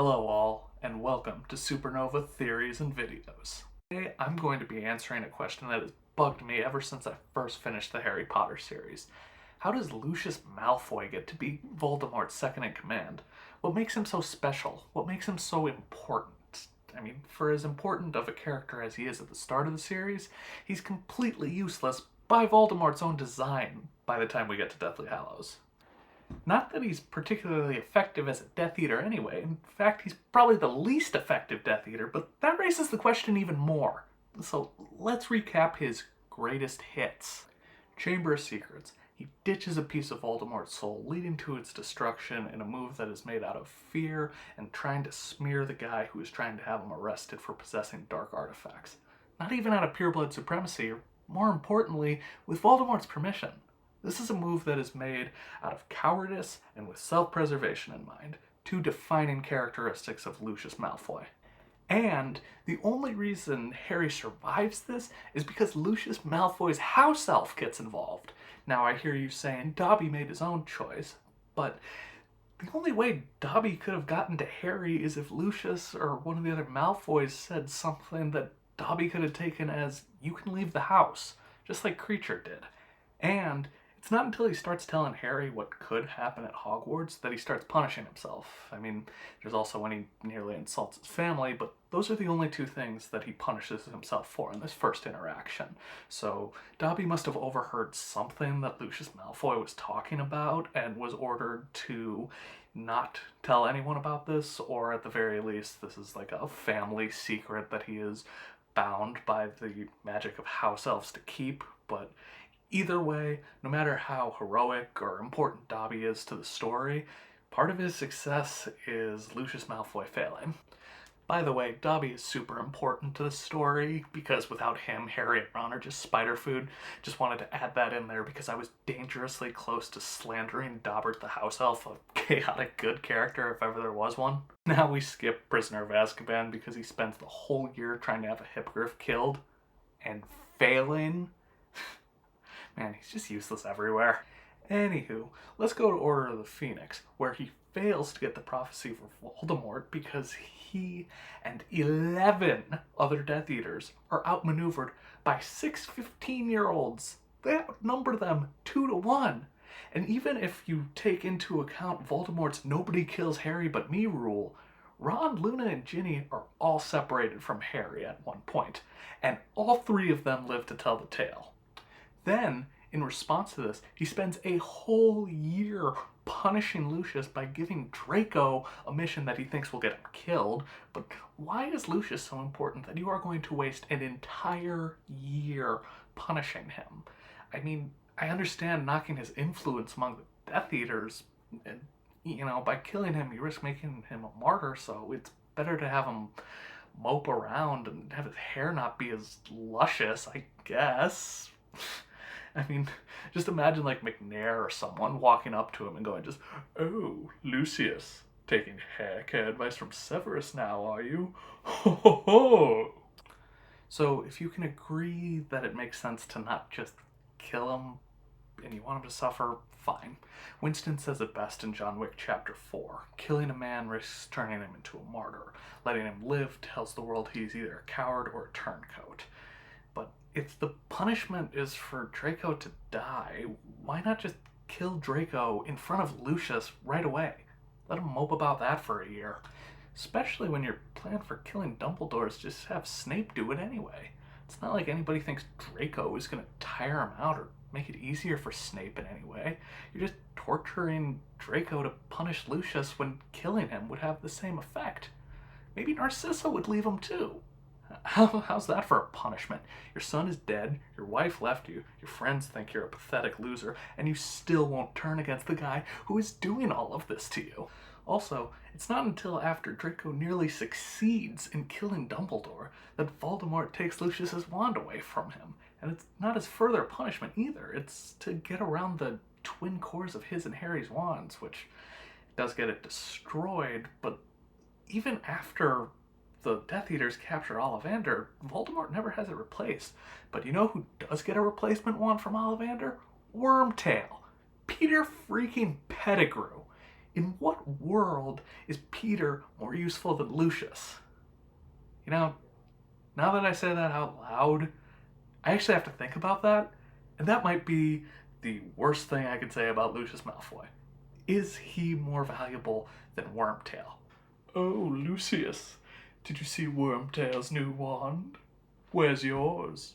Hello all, and welcome to Supernova Theories and Videos. Today I'm going to be answering a question that has bugged me ever since I first finished the Harry Potter series. How does Lucius Malfoy get to be Voldemort's second in command? What makes him so special? What makes him so important? I mean, for as important of a character as he is at the start of the series, he's completely useless by Voldemort's own design by the time we get to Deathly Hallows. Not that he's particularly effective as a Death Eater anyway. In fact, he's probably the least effective Death Eater, but that raises the question even more. So let's recap his greatest hits. Chamber of Secrets. He ditches a piece of Voldemort's soul, leading to its destruction in a move that is made out of fear and trying to smear the guy who is trying to have him arrested for possessing dark artifacts. Not even out of pureblood supremacy, or more importantly, with Voldemort's permission. This is a move that is made out of cowardice and with self-preservation in mind, two defining characteristics of Lucius Malfoy. And the only reason Harry survives this is because Lucius Malfoy's house elf gets involved. Now I hear you saying Dobby made his own choice, but the only way Dobby could have gotten to Harry is if Lucius or one of the other Malfoys said something that Dobby could have taken as, "You can leave the house," just like Kreacher did. And it's not until he starts telling Harry what could happen at Hogwarts that he starts punishing himself. I mean, there's also when he nearly insults his family, but those are the only two things that he punishes himself for in this first interaction. So Dobby must have overheard something that Lucius Malfoy was talking about and was ordered to not tell anyone about this, or at the very least, this is like a family secret that he is bound by the magic of house elves to keep. But either way, no matter how heroic or important Dobby is to the story, part of his success is Lucius Malfoy failing. By the way, Dobby is super important to the story because without him, Harry and Ron are just spider food. Just wanted to add that in there because I was dangerously close to slandering Dobbert the House Elf, a chaotic good character if ever there was one. Now we skip Prisoner of Azkaban because he spends the whole year trying to have a hippogriff killed and failing. Man, he's just useless everywhere. Anywho, let's go to Order of the Phoenix, where he fails to get the prophecy for Voldemort because he and 11 other Death Eaters are outmaneuvered by 6 15-year-olds. They outnumber them 2-1. And even if you take into account Voldemort's nobody kills Harry but me rule, Ron, Luna, and Ginny are all separated from Harry at one point, and all three of them live to tell the tale. Then, in response to this, he spends a whole year punishing Lucius by giving Draco a mission that he thinks will get him killed. But why is Lucius so important that you are going to waste an entire year punishing him? I mean, I understand knocking his influence among the Death Eaters, and, by killing him, you risk making him a martyr, so it's better to have him mope around and have his hair not be as luscious, I guess. I mean, just imagine like McNair or someone walking up to him and going just, "Oh, Lucius, taking hair care advice from Severus now, are you? Ho ho ho!" So if you can agree that it makes sense to not just kill him and you want him to suffer, fine. Winston says it best in John Wick Chapter 4. Killing a man risks turning him into a martyr. Letting him live tells the world he's either a coward or a turncoat. But if the punishment is for Draco to die, why not just kill Draco in front of Lucius right away? Let him mope about that for a year. Especially when your plan for killing Dumbledore is just have Snape do it anyway. It's not like anybody thinks Draco is going to tire him out or make it easier for Snape in any way. You're just torturing Draco to punish Lucius when killing him would have the same effect. Maybe Narcissa would leave him too. How's that for a punishment? Your son is dead, your wife left you, your friends think you're a pathetic loser, and you still won't turn against the guy who is doing all of this to you. Also, it's not until after Draco nearly succeeds in killing Dumbledore that Voldemort takes Lucius's wand away from him. And it's not as further punishment either. It's to get around the twin cores of his and Harry's wands, which does get it destroyed, but even after the Death Eaters capture Ollivander, Voldemort never has it replaced. But you know who does get a replacement wand from Ollivander? Wormtail. Peter freaking Pettigrew. In what world is Peter more useful than Lucius? You know, now that I say that out loud, I actually have to think about that, and that might be the worst thing I could say about Lucius Malfoy. Is he more valuable than Wormtail? Oh, Lucius, did you see Wormtail's new wand? Where's yours?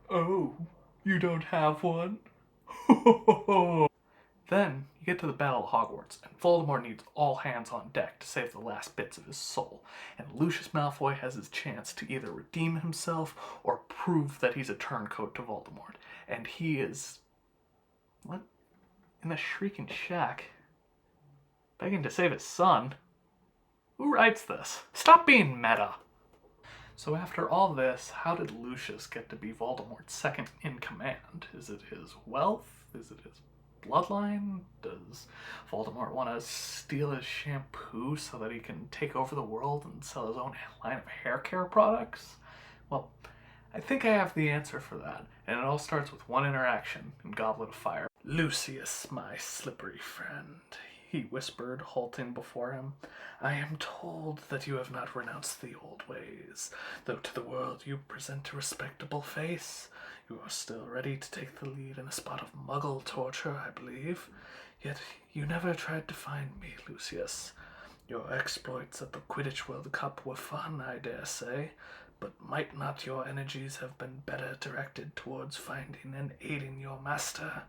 Oh, you don't have one? Then you get to the Battle of Hogwarts, and Voldemort needs all hands on deck to save the last bits of his soul. And Lucius Malfoy has his chance to either redeem himself or prove that he's a turncoat to Voldemort. And he is... what? In a shrieking shack? Begging to save his son? Who writes this? Stop being meta! So after all this, how did Lucius get to be Voldemort's second in command? Is it his wealth? Is it his bloodline? Does Voldemort want to steal his shampoo so that he can take over the world and sell his own line of hair care products? Well, I think I have the answer for that, and it all starts with one interaction in Goblet of Fire. Lucius, my slippery friend, he whispered, halting before him. I am told that you have not renounced the old ways, though to the world you present a respectable face. You are still ready to take the lead in a spot of muggle torture, I believe. Yet you never tried to find me, Lucius. Your exploits at the Quidditch World Cup were fun, I dare say, but might not your energies have been better directed towards finding and aiding your master?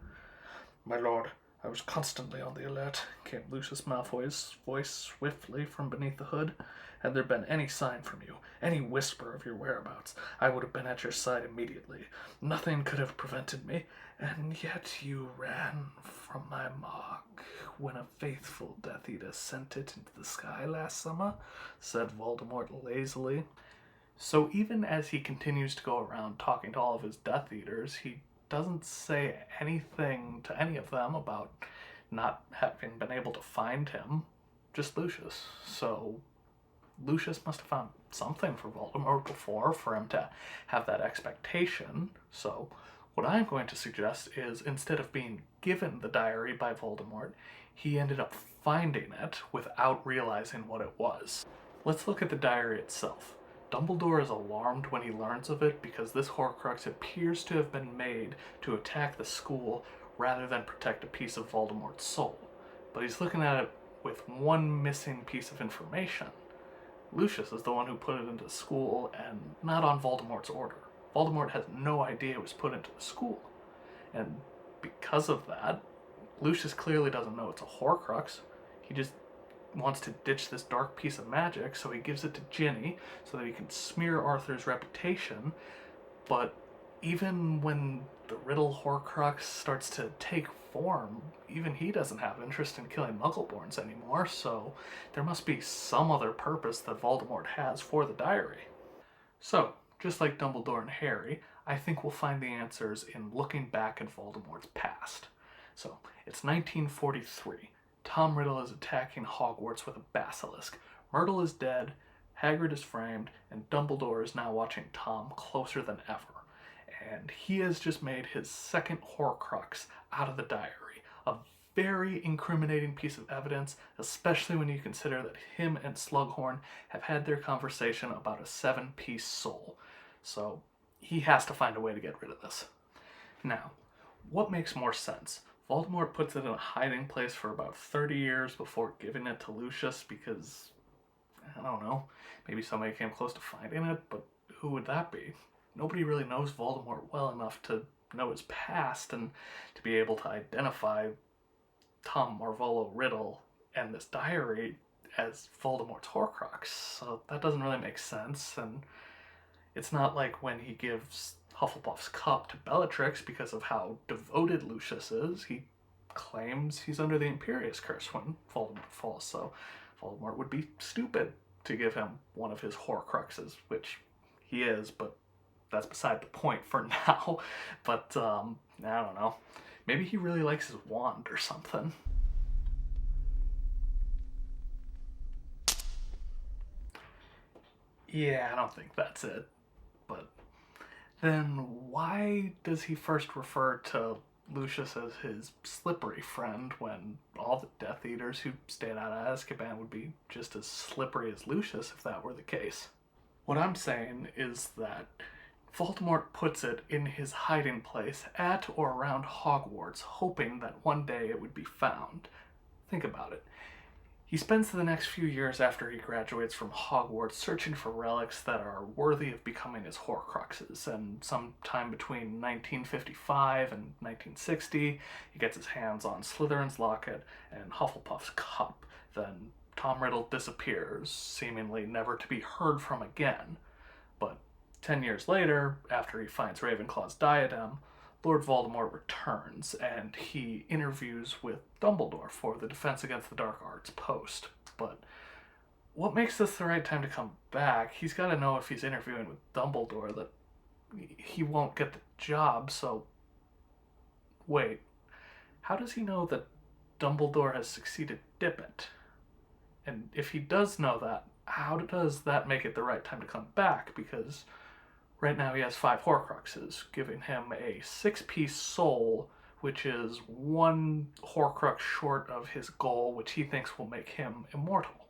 My lord, I was constantly on the alert, came Lucius Malfoy's voice swiftly from beneath the hood. Had there been any sign from you, any whisper of your whereabouts, I would have been at your side immediately. Nothing could have prevented me, and yet you ran from my mark when a faithful Death Eater sent it into the sky last summer, said Voldemort lazily. So even as he continues to go around talking to all of his Death Eaters, he doesn't say anything to any of them about not having been able to find him, just Lucius. So Lucius must have found something for Voldemort before for him to have that expectation. So what I'm going to suggest is, instead of being given the diary by Voldemort, he ended up finding it without realizing what it was. Let's look at the diary itself. Dumbledore is alarmed when he learns of it because this Horcrux appears to have been made to attack the school rather than protect a piece of Voldemort's soul. But he's looking at it with one missing piece of information. Lucius is the one who put it into the school and not on Voldemort's order. Voldemort has no idea it was put into the school. And because of that, Lucius clearly doesn't know it's a Horcrux. He just wants to ditch this dark piece of magic, so he gives it to Ginny so that he can smear Arthur's reputation. But even when the Riddle Horcrux starts to take form, even he doesn't have interest in killing Muggleborns anymore, so there must be some other purpose that Voldemort has for the diary. So, just like Dumbledore and Harry, I think we'll find the answers in looking back at Voldemort's past. So, it's 1943. Tom Riddle is attacking Hogwarts with a basilisk. Myrtle is dead, Hagrid is framed, and Dumbledore is now watching Tom closer than ever. And he has just made his second Horcrux out of the diary. A very incriminating piece of evidence, especially when you consider that him and Slughorn have had their conversation about a 7-piece soul. So he has to find a way to get rid of this. Now, what makes more sense? Voldemort puts it in a hiding place for about 30 years before giving it to Lucius because, I don't know, maybe somebody came close to finding it, but who would that be? Nobody really knows Voldemort well enough to know his past and to be able to identify Tom Marvolo Riddle and this diary as Voldemort's Horcrux, so that doesn't really make sense. And it's not like when he gives Hufflepuff's cup to Bellatrix because of how devoted Lucius is. He claims he's under the Imperius Curse when Voldemort falls, so Voldemort would be stupid to give him one of his Horcruxes, which he is, but that's beside the point for now. But, I don't know. Maybe he really likes his wand or something. Yeah, I don't think that's it. But then why does he first refer to Lucius as his slippery friend when all the Death Eaters who stayed out of Azkaban would be just as slippery as Lucius if that were the case. What I'm saying is that Voldemort puts it in his hiding place at or around Hogwarts, hoping that one day it would be found. Think about it. He spends the next few years after he graduates from Hogwarts searching for relics that are worthy of becoming his Horcruxes, and sometime between 1955 and 1960, he gets his hands on Slytherin's locket and Hufflepuff's cup. Then Tom Riddle disappears, seemingly never to be heard from again. But 10 years later, after he finds Ravenclaw's diadem, Lord Voldemort returns, and he interviews with Dumbledore for the Defense Against the Dark Arts post. But what makes this the right time to come back? He's got to know if he's interviewing with Dumbledore that he won't get the job, so... Wait, how does he know that Dumbledore has succeeded Dippet? And if he does know that, how does that make it the right time to come back? Because right now he has 5 Horcruxes, giving him a 6-piece soul, which is 1 Horcrux short of his goal, which he thinks will make him immortal.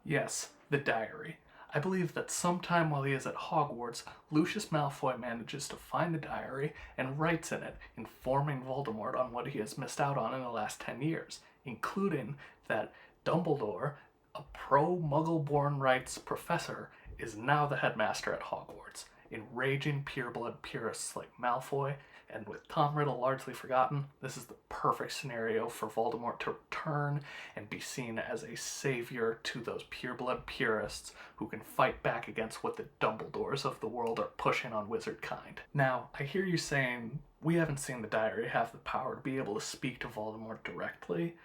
Yes, the diary. I believe that sometime while he is at Hogwarts, Lucius Malfoy manages to find the diary and writes in it, informing Voldemort on what he has missed out on in the last 10 years, including that Dumbledore, a pro-Muggle-born rights professor, is now the headmaster at Hogwarts. Enraging pureblood purists like Malfoy, and with Tom Riddle largely forgotten, this is the perfect scenario for Voldemort to return and be seen as a savior to those pureblood purists who can fight back against what the Dumbledores of the world are pushing on wizard kind. Now, I hear you saying, we haven't seen the diary have the power to be able to speak to Voldemort directly,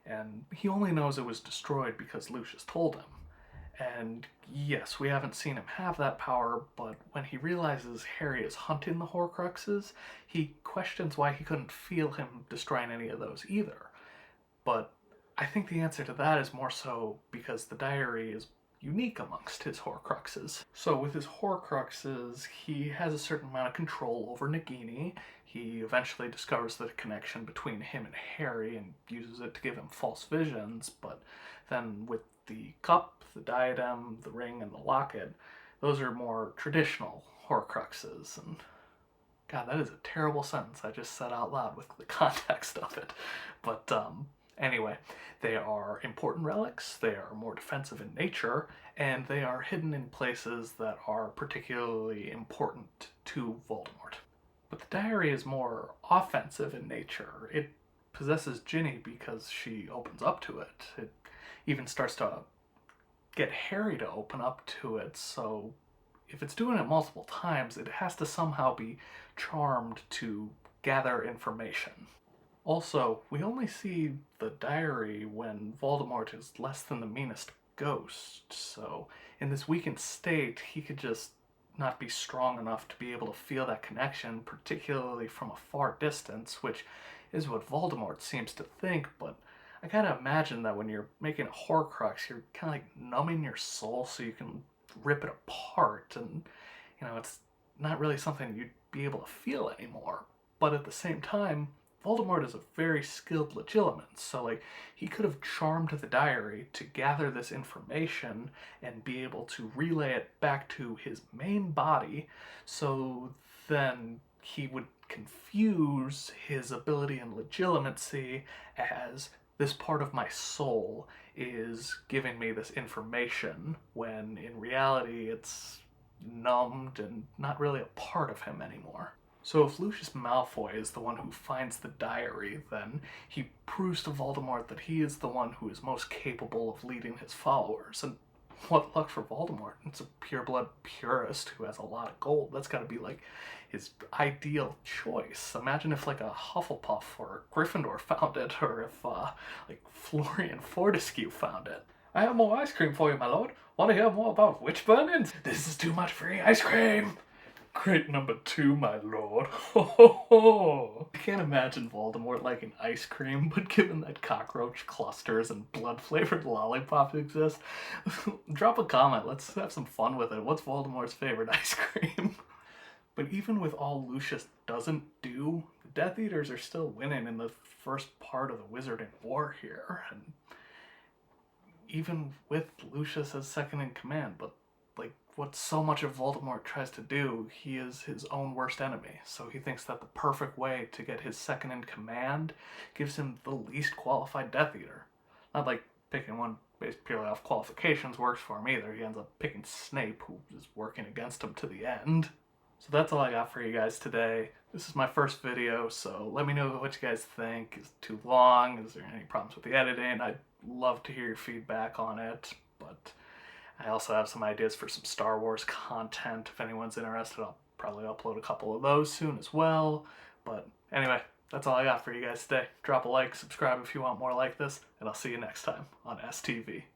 and he only knows it was destroyed because Lucius told him. And yes, we haven't seen him have that power, but when he realizes Harry is hunting the Horcruxes, he questions why he couldn't feel him destroying any of those either. But I think the answer to that is more so because the diary is unique amongst his Horcruxes. So with his Horcruxes, he has a certain amount of control over Nagini. He eventually discovers the connection between him and Harry and uses it to give him false visions, but then with the cup, the diadem, the ring, and the locket, those are more traditional Horcruxes. And God, that is a terrible sentence I just said out loud with the context of it. But anyway, they are important relics, they are more defensive in nature, and they are hidden in places that are particularly important to Voldemort. But the diary is more offensive in nature. It possesses Ginny because she opens up to it. It even starts to get Harry to open up to it, so if it's doing it multiple times, it has to somehow be charmed to gather information. Also, we only see the diary when Voldemort is less than the meanest ghost, so in this weakened state, he could just not be strong enough to be able to feel that connection, particularly from a far distance, which is what Voldemort seems to think, but I gotta imagine that when you're making a Horcrux, you're kind of like numbing your soul so you can rip it apart, and, you know, it's not really something you'd be able to feel anymore. But at the same time, Voldemort is a very skilled legilimens, so, like, he could have charmed the diary to gather this information and be able to relay it back to his main body, so then he would confuse his ability and legitimacy as this part of my soul is giving me this information, when in reality it's numbed and not really a part of him anymore. So if Lucius Malfoy is the one who finds the diary, then he proves to Voldemort that he is the one who is most capable of leading his followers. And what luck for Voldemort. It's a pureblood purist who has a lot of gold. That's got to be like his ideal choice. Imagine if like a Hufflepuff or a Gryffindor found it, or if like Florian Fortescue found it. I have more ice cream for you, my lord. Want to hear more about witch burnings? This is too much free ice cream! Crate number 2, my lord. Ho ho ho! I can't imagine Voldemort liking ice cream, but given that cockroach clusters and blood-flavored lollipops exist, drop a comment. Let's have some fun with it. What's Voldemort's favorite ice cream? But even with all Lucius doesn't do, the Death Eaters are still winning in the first part of the Wizarding War here. And even with Lucius as second in command, but like what so much of Voldemort tries to do, he is his own worst enemy. So he thinks that the perfect way to get his second in command gives him the least qualified Death Eater. Not like picking one based purely off qualifications works for him either. He ends up picking Snape, who is working against him to the end. So that's all I got for you guys today. This is my first video, so let me know what you guys think. Is it too long? Is there any problems with the editing? I'd love to hear your feedback on it, but I also have some ideas for some Star Wars content. If anyone's interested, I'll probably upload a couple of those soon as well. But anyway, that's all I got for you guys today. Drop a like, subscribe if you want more like this, and I'll see you next time on STV.